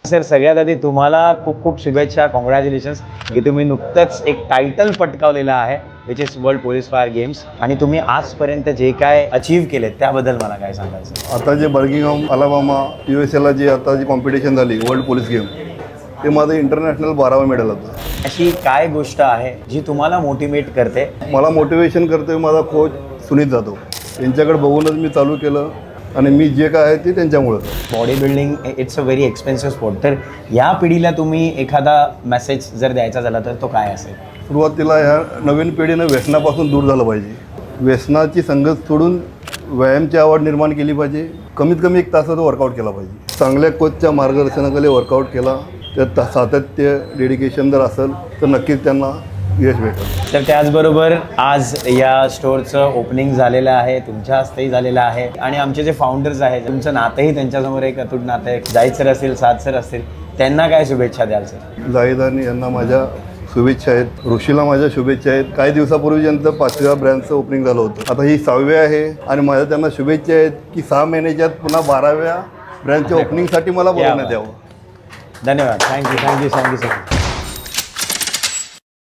Sir सगळ्यात आधी तुम्हाला खूप खूप शुभेच्छा, कॉंग्रॅच्युलेशन्स की तुम्ही नुकतंच एक टायटल पटकावलेला आहे which is world police fire games. आणि तुम्ही आजपर्यंत जे काय अचीव्ह केले त्याबद्दल मला काय सांगायचं? आता जे बर्मिंगहॅम अलाबामा USA जी आता जी कॉम्पिटिशन झाली वर्ल्ड पोलीस गेम, ते माझं इंटरनॅशनल 12वा मेडल होतं. अशी काय गोष्ट आहे जी तुम्हाला मोटिवेट करते? मला मोटिवेशन करते माझा कोच सुनीत जाधव, यांच्याकडे बघूनच मी चालू केलं आणि मी जे काय आहे ते त्यांच्यामुळं. Body building it's a very expensive sport. तर या पिढीला तुम्ही एखादा मेसेज जर द्यायचा झाला तर तो काय असेल? सुरुवातीला ह्या नवीन पिढीनं व्यसनापासून दूर झालं पाहिजे. व्यसनाची संगत सोडून व्यायामची आवड निर्माण केली पाहिजे. कमीत कमी 1 तासाचा वर्कआउट केला पाहिजे. चांगल्या कोचच्या मार्गदर्शनाखाली वर्कआउट केला, त्यात सातत्य डेडिकेशन जर असेल तर नक्कीच त्यांना यश भेटेल. तर त्याचबरोबर आज या स्टोअरचं ओपनिंग झालेलं आहे, तुमच्या हस्तेही झालेलं आहे आणि आमचे जे फाउंडर्स आहेत तुमचं नातंही त्यांच्यासमोर एक अतूट नातं आहे. जाहीद सर असतील, साद सर असतील, त्यांना काय शुभेच्छा द्याल सर? जाहीद आणि यांना माझ्या शुभेच्छा आहेत. ऋषीला माझ्या शुभेच्छा आहेत. काही दिवसापूर्वी त्यांचं 5व्या ब्रँचचं ओपनिंग झालं होतं, आता ही 6वी आहे आणि माझ्या त्यांना शुभेच्छा आहेत की 6 महिन्याच्यात पुन्हा 12व्या ब्रँचच्या ओपनिंगसाठी मला बोलवण्यात यावं. धन्यवाद. Thank you sir.